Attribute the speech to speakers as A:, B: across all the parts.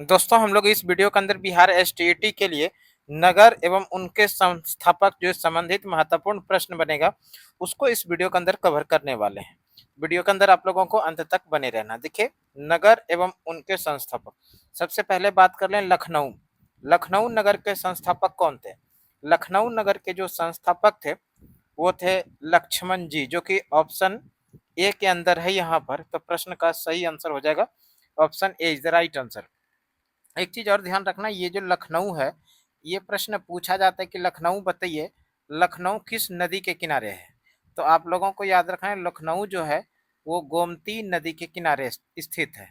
A: दोस्तों हम लोग इस वीडियो के अंदर बिहार एसटीईटी के लिए नगर एवं उनके संस्थापक जो संबंधित महत्वपूर्ण प्रश्न बनेगा उसको इस वीडियो के अंदर कवर करने वाले हैं। वीडियो के अंदर आप लोगों को अंत तक बने रहना। देखिए, नगर एवं उनके संस्थापक, सबसे पहले बात कर लें लखनऊ। लखनऊ नगर के संस्थापक कौन थे? लखनऊ नगर के जो संस्थापक थे वो थे लक्ष्मण जी, जो कि ऑप्शन ए के अंदर है यहाँ पर। तो प्रश्न का सही आंसर हो जाएगा option A is the right answer. एक चीज और ध्यान रखना, ये जो लखनऊ है, ये प्रश्न पूछा जाता है कि लखनऊ बताइए, लखनऊ किस नदी के किनारे है? तो आप लोगों को याद रखना है, लखनऊ जो है वो गोमती नदी के किनारे स्थित है।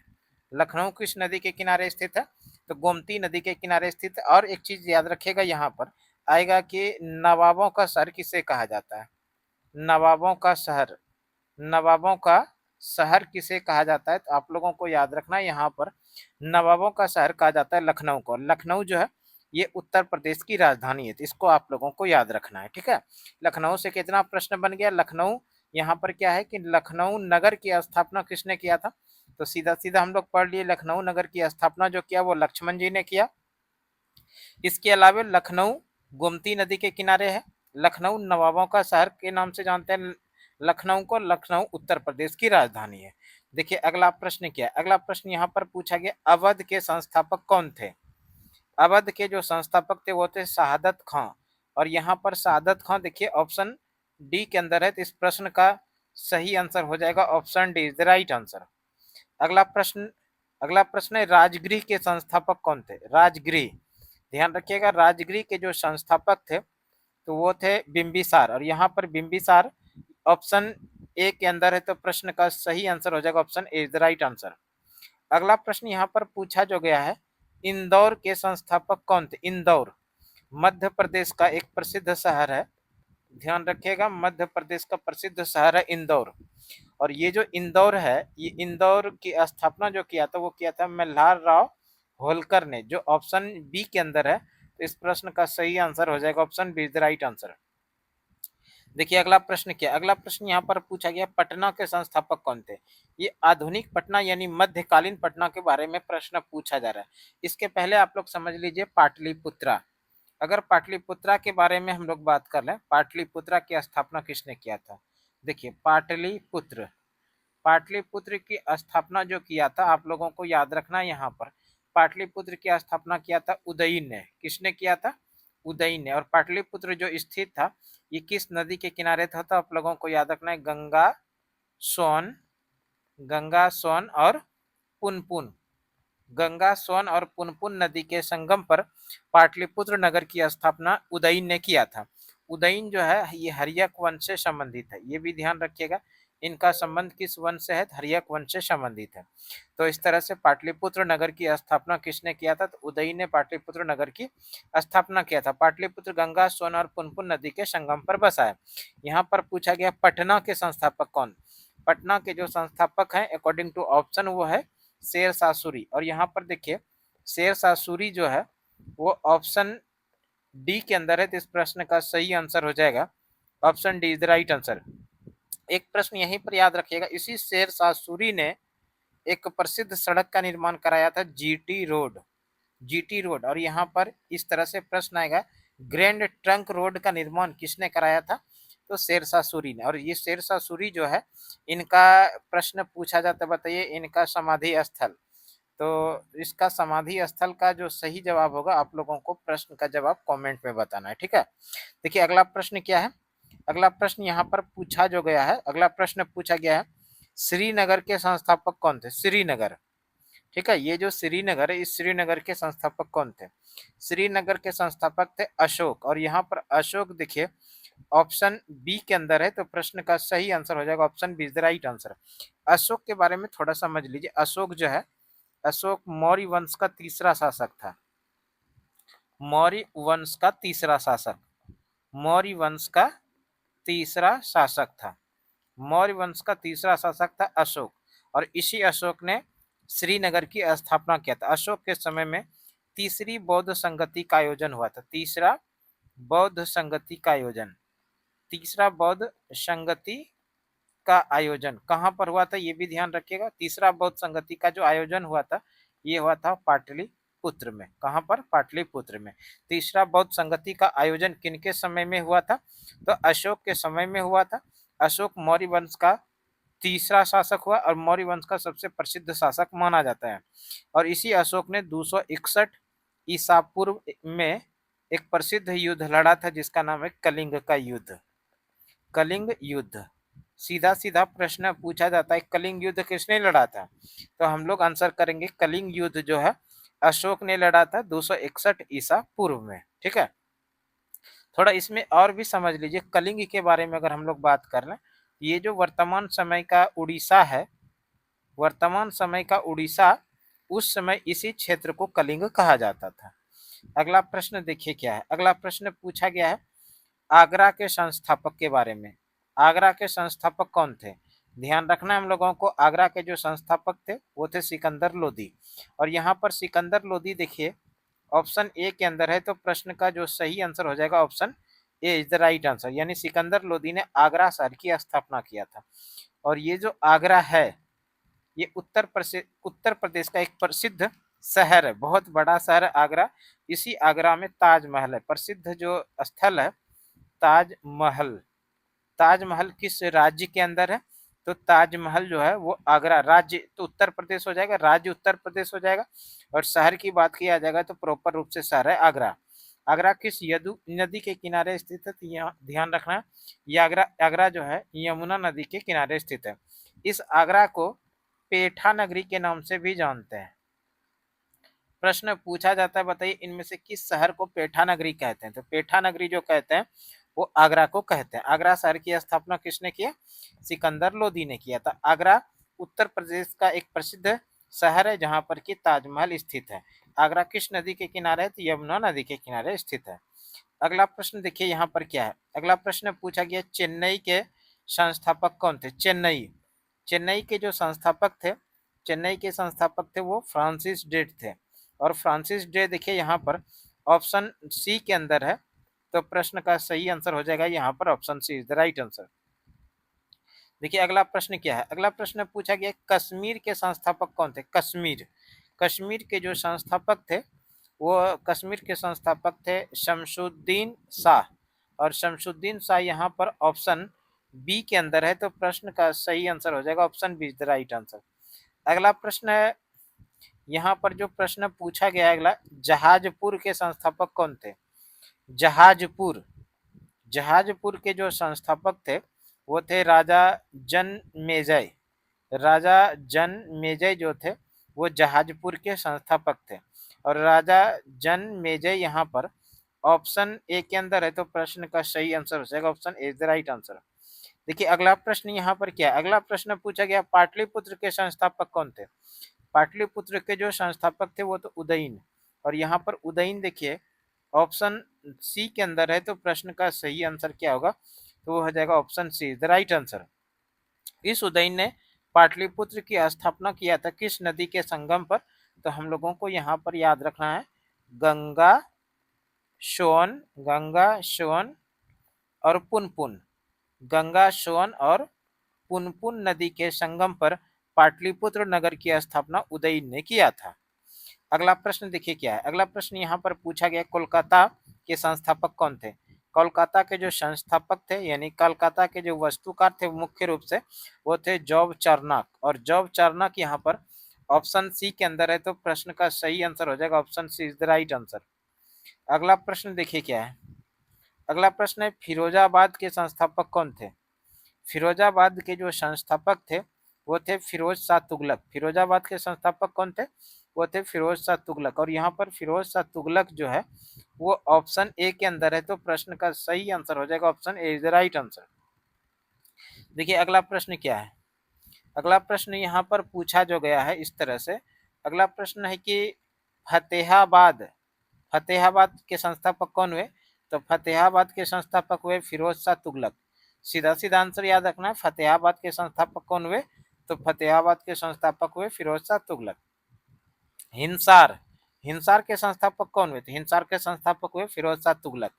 A: लखनऊ किस नदी के किनारे स्थित है? तो गोमती नदी के किनारे स्थित है। और एक चीज याद रखिएगा, यहाँ पर आएगा कि नवाबों का शहर किसे कहा जाता है? नवाबों का शहर, नवाबों का शहर किसे कहा जाता है? तो आप लोगों को याद रखना है, यहाँ पर नवाबों का शहर कहा जाता है लखनऊ को। लखनऊ जो है ये उत्तर प्रदेश की राजधानी है, तो इसको आप लोगों को याद रखना है। ठीक है, लखनऊ से कितना प्रश्न बन गया? लखनऊ, यहाँ पर क्या है कि लखनऊ नगर की स्थापना किसने किया था? तो सीधा सीधा हम लोग पढ़ लिए, लखनऊ नगर की स्थापना जो किया वो लक्ष्मण जी ने किया। इसके अलावा लखनऊ गोमती नदी के किनारे है। लखनऊ नवाबों का शहर के नाम से जानते हैं लखनऊ को। लखनऊ उत्तर प्रदेश की राजधानी है। देखिए अगला प्रश्न क्या है? अगला प्रश्न यहाँ पर पूछा गया, अवध के संस्थापक कौन थे? अवध के जो संस्थापक थे वो थे शहादत खां। और यहाँ पर शहादत खां देखिए ऑप्शन डी के अंदर है, तो इस प्रश्न का सही आंसर हो जाएगा option D is the right answer. अगला प्रश्न, अगला प्रश्न है, राजगृह के संस्थापक कौन थे? राजगृह, ध्यान रखिएगा, राजगृह के जो संस्थापक थे तो वो थे बिंबिसार। और यहाँ पर बिंबिसार ऑप्शन ए के अंदर है, तो प्रश्न का सही आंसर हो जाएगा option A is the right answer. अगला प्रश्न यहाँ पर पूछा जो गया है, इंदौर के संस्थापक कौन थे? इंदौर मध्य प्रदेश का एक प्रसिद्ध शहर है, ध्यान रखिएगा, मध्य प्रदेश का प्रसिद्ध शहर है इंदौर। और ये जो इंदौर है, ये इंदौर की स्थापना जो किया था वो किया था मल्हार राव होलकर ने, जो ऑप्शन बी के अंदर है। तो इस प्रश्न का सही आंसर हो जाएगा option B is the right answer. देखिए अगला प्रश्न क्या? अगला प्रश्न यहाँ पर पूछा गया, पटना के संस्थापक कौन थे? ये आधुनिक पटना यानी मध्यकालीन पटना के बारे में प्रश्न पूछा जा रहा है। इसके पहले आप लोग समझ लीजिए पाटलिपुत्रा। अगर पाटलिपुत्रा के बारे में हम लोग बात कर लें, पाटलिपुत्रा की स्थापना किसने किया था? देखिए पाटलिपुत्र, पाटलिपुत्र की स्थापना जो किया था आप लोगों को याद रखना है, यहाँ पर पाटलिपुत्र की स्थापना किया था उदयन ने। किसने किया था? उदयन ने। और पाटलिपुत्र जो स्थित था ये किस नदी के किनारे था? तो आप लोगों को याद रखना है गंगा, सोन, गंगा सोन और पुनपुन, गंगा सोन और पुनपुन नदी के संगम पर पाटलिपुत्र नगर की स्थापना उदयन ने किया था। उदयन जो है ये हर्यक वंश से संबंधित है, ये भी ध्यान रखिएगा, इनका संबंध किस वंश से है? हर्यक वंश से संबंधित है। तो इस तरह से पाटलिपुत्र नगर की स्थापना किसने किया था? तो उदयन ने पाटलिपुत्र नगर की स्थापना किया था। पाटलिपुत्र गंगा सोन और पुनपुन नदी के संगम पर बसा है। यहाँ पर पूछा गया, पटना के संस्थापक कौन? पटना के जो संस्थापक हैं अकॉर्डिंग टू ऑप्शन वो है शेर शाह सूरी। और यहाँ पर देखिए शेर शाह सूरी जो है वो ऑप्शन डी के अंदर है, तो इस प्रश्न का सही आंसर हो जाएगा option D is the right answer. एक प्रश्न यहीं पर याद रखिएगा, इसी शेर शाह सूरी ने एक प्रसिद्ध सड़क का निर्माण कराया था, जीटी रोड, जीटी रोड। और यहाँ पर इस तरह से प्रश्न आएगा, ग्रैंड ट्रंक रोड का निर्माण किसने कराया था? तो शेरशाह सूरी ने। और ये शेरशाह सूरी जो है इनका प्रश्न पूछा जाता है, बताइए इनका समाधि स्थल। तो इसका समाधि स्थल का जो सही जवाब होगा आप लोगों को प्रश्न का जवाब कमेंट में बताना है। ठीक है, देखिए अगला प्रश्न क्या है? अगला प्रश्न यहाँ पर पूछा जो गया है, अगला प्रश्न पूछा गया है, श्रीनगर के संस्थापक कौन थे? श्रीनगर, ठीक है, ये जो श्रीनगर है इस श्रीनगर के संस्थापक कौन थे? श्रीनगर के संस्थापक थे अशोक। और यहाँ पर अशोक देखिए ऑप्शन बी के अंदर है, तो प्रश्न का सही आंसर हो जाएगा option B is the right answer. अशोक के बारे में थोड़ा समझ लीजिए, अशोक जो है, अशोक मौर्य वंश का तीसरा शासक था, मौर्य वंश का तीसरा शासक, मौर्य वंश का तीसरा शासक था, मौर्य वंश का तीसरा शासक था अशोक। और इसी अशोक ने श्रीनगर की स्थापना किया था। अशोक के समय में तीसरी बौद्ध संगति का आयोजन हुआ था, तीसरा बौद्ध संगति का आयोजन, तीसरा बौद्ध संगति का आयोजन कहाँ पर हुआ था ये भी ध्यान रखिएगा। तीसरा बौद्ध संगति का जो आयोजन हुआ था ये हुआ था पाटलिपुत्र पाटलिपुत्र में। कहाँ पर? पाटलिपुत्र में। तीसरा, बौद्ध संगति का आयोजन किनके समय में हुआ था? तो अशोक के समय में हुआ था। अशोक मौर्य वंश का तीसरा शासक हुआ और मौर्य वंश का सबसे प्रसिद्ध शासक माना जाता है। और इसी अशोक ने 261 ईसा पूर्व में एक प्रसिद्ध युद्ध लड़ा था जिसका नाम है कलिंग का युद्ध। कलिंग युद्ध। सीधा सीधा प्रश्न पूछा जाता है, कलिंग युद्ध किसने लड़ा था? तो हम लोग आंसर करेंगे कलिंग युद्ध जो है अशोक ने लड़ा था 261 ईसा पूर्व में। ठीक है, थोड़ा इसमें और भी समझ लीजिए कलिंग के बारे में। अगर हम लोग बात कर लें, ये जो वर्तमान समय का उड़ीसा है, वर्तमान समय का उड़ीसा, उस समय इसी क्षेत्र को कलिंग कहा जाता था। अगला प्रश्न देखिए क्या है। अगला प्रश्न पूछा गया है आगरा के संस्थापक के बारे में। आगरा के संस्थापक कौन थे? ध्यान रखना हम लोगों को, आगरा के जो संस्थापक थे वो थे सिकंदर लोदी। और यहाँ पर सिकंदर लोदी देखिए ऑप्शन ए के अंदर है, तो प्रश्न का जो सही आंसर हो जाएगा option A is the right answer. यानी सिकंदर लोदी ने आगरा शहर की स्थापना किया था। और ये जो आगरा है ये उत्तर प्रदेश का एक प्रसिद्ध शहर है, बहुत बड़ा शहर है आगरा। इसी आगरा में ताजमहल है, प्रसिद्ध जो स्थल है ताजमहल। ताजमहल किस राज्य के अंदर है? तो ताजमहल जो है वो आगरा राज्य, तो उत्तर प्रदेश हो जाएगा, राज्य उत्तर प्रदेश हो जाएगा। और शहर की बात किया जाएगा तो प्रॉपर रूप से शहर है आगरा। आगरा किस यदु नदी के किनारे स्थित है? तो ध्यान रखना, ये आगरा जो है यमुना नदी के किनारे स्थित है। इस आगरा को पेठा नगरी के नाम से भी जानते हैं। प्रश्न पूछा जाता है, बताइए इनमें से किस शहर को पेठा नगरी कहते हैं? तो पेठा नगरी जो कहते हैं वो आगरा को कहते हैं। आगरा शहर की स्थापना किसने किया? सिकंदर लोदी ने किया था। आगरा उत्तर प्रदेश का एक प्रसिद्ध शहर है जहां पर कि ताजमहल स्थित है। आगरा किस नदी के किनारे है? तो यमुना नदी के किनारे स्थित है। अगला प्रश्न देखिए यहाँ पर क्या है। अगला प्रश्न पूछा गया चेन्नई के संस्थापक कौन थे? चेन्नई के जो संस्थापक थे, चेन्नई के संस्थापक थे वो फ्रांसिस ड्रेट थे। और फ्रांसिस ड्रेट देखिए यहाँ पर ऑप्शन सी के अंदर है, तो प्रश्न का सही आंसर हो जाएगा यहाँ पर option C is the right answer. देखिए अगला प्रश्न क्या है। अगला प्रश्न पूछा गया कश्मीर के संस्थापक कौन थे? कश्मीर के जो संस्थापक थे वो कश्मीर के संस्थापक थे शमशुद्दीन शाह। और शमशुद्दीन शाह यहाँ पर ऑप्शन बी के अंदर है, तो प्रश्न का सही आंसर हो जाएगा option B is the right answer. अगला प्रश्न है, यहाँ पर जो प्रश्न पूछा गया अगला, जहाजपुर के संस्थापक कौन थे? जहाजपुर जहाजपुर के जो संस्थापक थे वो थे राजा जनमेजय। राजा जनमेजय जो थे वो जहाजपुर के संस्थापक थे। और राजा जनमेजय यहाँ पर ऑप्शन ए के अंदर है, तो प्रश्न का सही आंसर हो जाएगा option A is the right answer. देखिए अगला प्रश्न यहाँ पर क्या है। अगला प्रश्न पूछा गया पाटलिपुत्र के संस्थापक कौन थे? पाटलिपुत्र के जो संस्थापक थे वो तो उदयन। और यहाँ पर उदयन देखिए ऑप्शन सी के अंदर है, तो प्रश्न का सही आंसर क्या होगा? तो वो हो जाएगा option see the right answer. इस उदयन ने पाटलिपुत्र की स्थापना किया था किस नदी के संगम पर? तो हम लोगों को यहाँ पर याद रखना है गंगा सोन और पुनपुन। गंगा सोन और पुनपुन नदी के संगम पर पाटलिपुत्र नगर की स्थापना उदयन ने किया था। अगला प्रश्न देखिए क्या है। अगला प्रश्न यहाँ पर पूछा गया कोलकाता के संस्थापक कौन थे? कोलकाता के जो संस्थापक थे यानी कोलकाता के जो वास्तुकार थे मुख्य रूप से वो थे जॉब चार्नक। और जॉब चार्नक यहाँ पर ऑप्शन सी के अंदर है, तो प्रश्न का सही आंसर हो जाएगा option C is the right answer. अगला प्रश्न देखिए क्या है। अगला प्रश्न है फिरोजाबाद के संस्थापक कौन थे? फिरोजाबाद के जो संस्थापक थे वो थे फिरोज शाह तुगलक। फिरोजाबाद के संस्थापक कौन थे? वो थे फिरोज शाह तुगलक। और यहाँ पर फिरोज शाह तुगलक जो है वो ऑप्शन ए के अंदर है, तो प्रश्न का सही आंसर हो जाएगा option A is the right answer. देखिए अगला प्रश्न क्या है। अगला प्रश्न यहाँ पर पूछा जो गया है इस तरह से। अगला प्रश्न है कि फतेहाबाद फतेहाबाद के संस्थापक कौन हुए? तो फतेहाबाद के संस्थापक हुए फिरोज शाह तुगलक। सीधा सीधा आंसर याद रखना, फतेहाबाद के संस्थापक कौन हुए? तो फतेहाबाद के संस्थापक हुए फिरोज शाह तुगलक। हिंसार के संस्थापक कौन हुए? तो हिंसार के संस्थापक हुए फिरोज शाह तुगलक।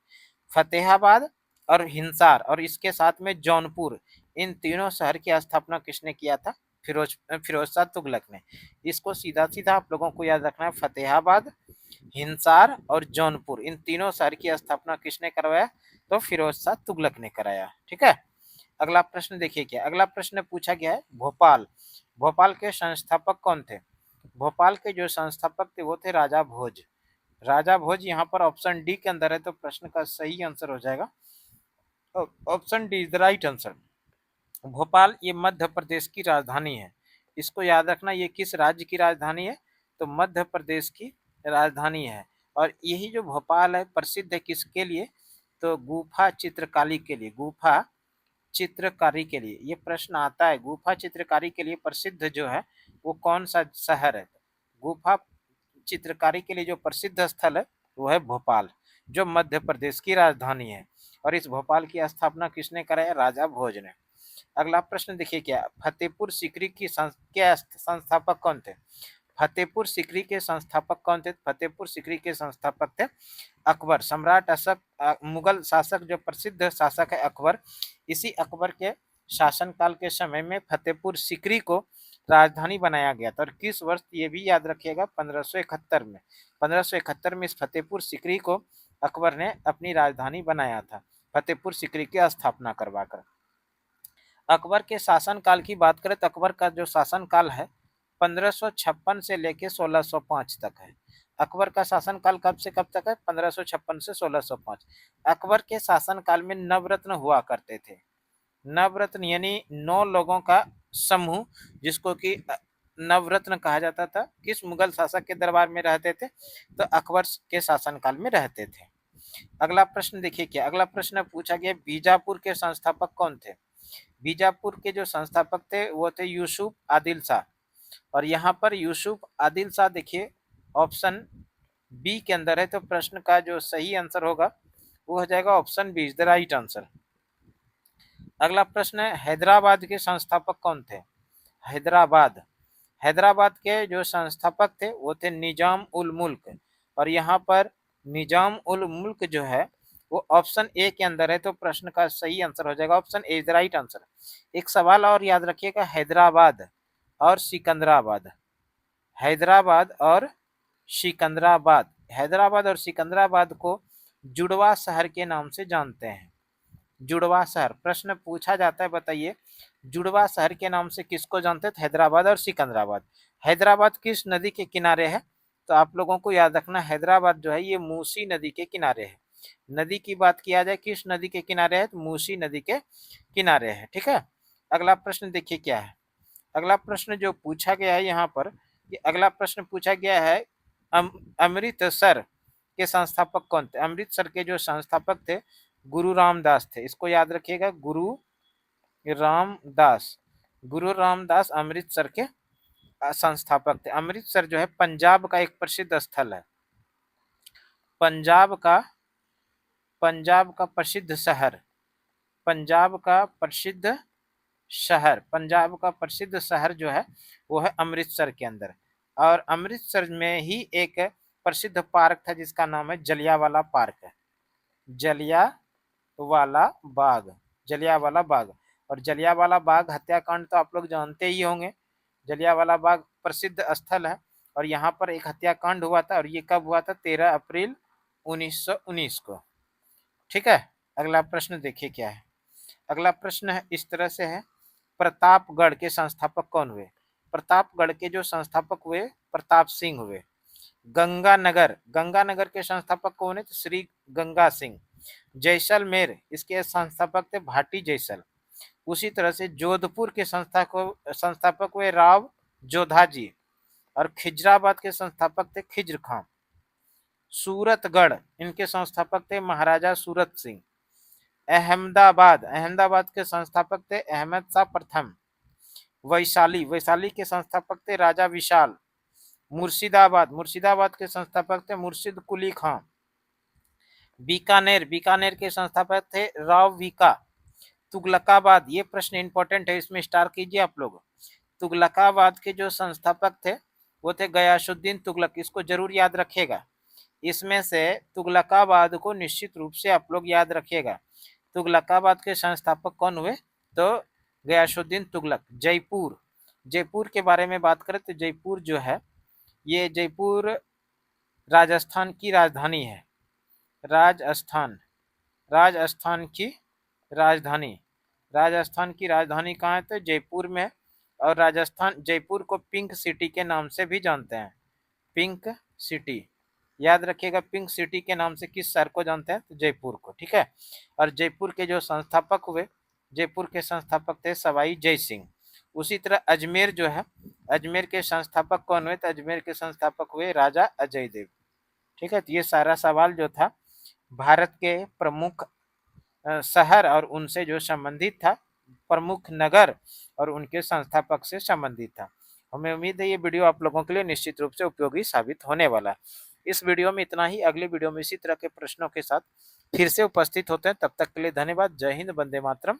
A: फतेहाबाद और हिंसार और इसके साथ में जौनपुर, इन तीनों शहर की स्थापना किसने किया था? फिरोज शाह तुगलक ने। इसको सीधा सीधा आप लोगों को याद रखना है, फतेहाबाद हिंसार और जौनपुर, इन तीनों शहर की स्थापना किसने करवाया? तो फिरोज शाह तुगलक ने कराया। ठीक है। अगला प्रश्न देखिए क्या, अगला प्रश्न पूछा गया है भोपाल। भोपाल के संस्थापक कौन थे? भोपाल के जो संस्थापक थे वो थे राजा भोज। राजा भोज यहाँ पर ऑप्शन डी के अंदर है, तो प्रश्न का सही आंसर हो जाएगा option D is the right answer. Bhopal ये मध्य प्रदेश की राजधानी है। इसको याद रखना, ये किस राज्य की राजधानी है? तो मध्य प्रदेश की राजधानी है। और यही जो भोपाल है प्रसिद्ध है किसके लिए? तो गुफा चित्रकारी के लिए। गुफा चित्रकारी के लिए ये प्रश्न आता है, गुफा चित्रकारी के लिए प्रसिद्ध जो है वो कौन सा शहर है? गुफा चित्रकारी के लिए जो प्रसिद्ध स्थल है वो है भोपाल, जो मध्य प्रदेश की राजधानी है। और इस भोपाल की स्थापना किसने कराया? राजा भोज ने। अगला प्रश्न देखिए क्या, फतेहपुर सीकरी की के संस्थापक कौन थे? फतेहपुर सीकरी के संस्थापक कौन थे? फतेहपुर सीकरी के संस्थापक थे अकबर, सम्राट अशोक, मुगल शासक जो प्रसिद्ध शासक है अकबर। इसी अकबर के शासनकाल के समय में फतेहपुर सीकरी को राजधानी बनाया गया था। और किस वर्ष, ये भी याद रखिएगा, 1571 में। 1571 में इस फतेहपुर सीकरी को अकबर ने अपनी राजधानी बनाया था, फतेहपुर सीकरी की स्थापना करवाकर। अकबर के शासनकाल की बात करें तो अकबर का जो शासनकाल है 1556 से लेके 1605 तक है। अकबर का शासनकाल कब से कब तक है? 1556 से 1605। अकबर के शासनकाल में नवरत्न हुआ करते थे। नवरत्न यानी 9 लोगों का समूह, जिसको कि नवरत्न कहा जाता था, किस मुगल शासक के दरबार में रहते थे? तो अकबर के शासनकाल में रहते थे। अगला प्रश्न देखिए क्या, अगला प्रश्न पूछा गया बीजापुर के संस्थापक कौन थे? बीजापुर के जो संस्थापक थे वो थे यूसुफ आदिल शाह। और यहाँ पर यूसुफ आदिल शाह देखिए ऑप्शन बी के अंदर है, तो प्रश्न का जो सही आंसर होगा वो हो जाएगा option B is the right answer. अगला प्रश्न है हैदराबाद के संस्थापक कौन थे? हैदराबाद, हैदराबाद के जो संस्थापक थे वो थे निजाम उल मुल्क। और यहाँ पर निजाम उल मुल्क जो है वो ऑप्शन ए के अंदर है, तो प्रश्न का सही आंसर हो जाएगा option A is the right answer. एक सवाल और याद रखिएगा, हैदराबाद और सिकंदराबाद, हैदराबाद और सिकंदराबाद, हैदराबाद और सिकंदराबाद को जुड़वा शहर के नाम से जानते हैं। जुड़वा शहर प्रश्न पूछा जाता है, बताइए जुड़वा शहर के नाम से किसको जानते हैं? हैदराबाद और सिकंदराबाद। हैदराबाद किस नदी के किनारे है? तो आप लोगों को याद रखना हैदराबाद जो है ये मूसी नदी के किनारे है। नदी की बात किया जाए किस नदी के किनारे है? तो मूसी नदी के किनारे है। ठीक है। अगला प्रश्न देखिए क्या है, अगला प्रश्न जो पूछा गया है यहाँ पर, ये अगला प्रश्न पूछा गया है अमृतसर के संस्थापक कौन थे? अमृतसर के जो संस्थापक थे गुरु रामदास थे। इसको याद रखिएगा, गुरु रामदास। गुरु रामदास अमृतसर के संस्थापक थे। अमृतसर जो है पंजाब का एक प्रसिद्ध स्थल है, पंजाब का प्रसिद्ध शहर, पंजाब का प्रसिद्ध शहर, पंजाब का प्रसिद्ध शहर जो है वो है अमृतसर के अंदर। और अमृतसर में ही एक प्रसिद्ध पार्क था जिसका नाम है जलियांवाला पार्क है, जलियांवाला बाग, जलियांवाला बाग। और जलियांवाला बाग हत्याकांड तो आप लोग जानते ही होंगे। जलियांवाला बाग प्रसिद्ध स्थल है और यहाँ पर एक हत्याकांड हुआ था, और ये कब हुआ था? 13 अप्रैल 1919 को। ठीक है। अगला प्रश्न देखिए क्या है, अगला प्रश्न है इस तरह से है, प्रतापगढ़ के संस्थापक कौन हुए? प्रतापगढ़ के जो संस्थापक हुए प्रताप सिंह हुए। गंगानगर, गंगानगर के संस्थापक कौन है? तो श्री गंगा सिंह। जैसलमेर, इसके संस्थापक थे भाटी जैसल। उसी तरह से जोधपुर के संस्थापक हुए राव जोधा जी। और खिजराबाद के संस्थापक थे खिज्र खां। सूरतगढ़, इनके संस्थापक थे महाराजा सूरत सिंह। अहमदाबाद, अहमदाबाद के संस्थापक थे अहमद शाह प्रथम। वैशाली, वैशाली के संस्थापक थे राजा विशाल। मुर्शिदाबाद, मुर्शिदाबाद के संस्थापक थे मुर्शिद कुली खां। बीकानेर, बीकानेर के संस्थापक थे राव वीका। तुगलकाबाद, ये प्रश्न इंपॉर्टेंट है, इसमें स्टार कीजिए आप लोग। तुगलकाबाद के जो संस्थापक थे वो थे गयासुद्दीन तुगलक, इसको जरूर याद रखिएगा। इसमें से तुगलकाबाद को निश्चित रूप से आप लोग याद रखिएगा। तुगलकाबाद के संस्थापक कौन हुए? तो गयासुद्दीन तुगलक। जयपुर, जयपुर के बारे में बात करें तो जयपुर जो है ये जयपुर राजस्थान की राजधानी है? राजस्थान, राजस्थान की राजधानी, राजस्थान की राजधानी कहाँ है? तो जयपुर में है। और राजस्थान, जयपुर को पिंक सिटी के नाम से भी जानते हैं, पिंक सिटी। याद रखिएगा, पिंक सिटी के नाम से किस शहर को जानते हैं? तो जयपुर को, ठीक है। और जयपुर के जो संस्थापक हुए, जयपुर के संस्थापक थे सवाई जय सिंह। उसी तरह अजमेर जो है, अजमेर के संस्थापक कौन हुए? तो अजमेर के संस्थापक हुए राजा अजय देव, ठीक है। तो ये सारा सवाल जो था भारत के प्रमुख शहर और उनसे जो संबंधित था, प्रमुख नगर और उनके संस्थापक से संबंधित था। हमें उम्मीद है ये वीडियो आप लोगों के लिए निश्चित रूप से उपयोगी साबित होने वाला है। इस वीडियो में इतना ही। अगले वीडियो में इसी तरह के प्रश्नों के साथ फिर से उपस्थित होते हैं। तब तक के लिए धन्यवाद। जय हिंद, वंदे मातरम।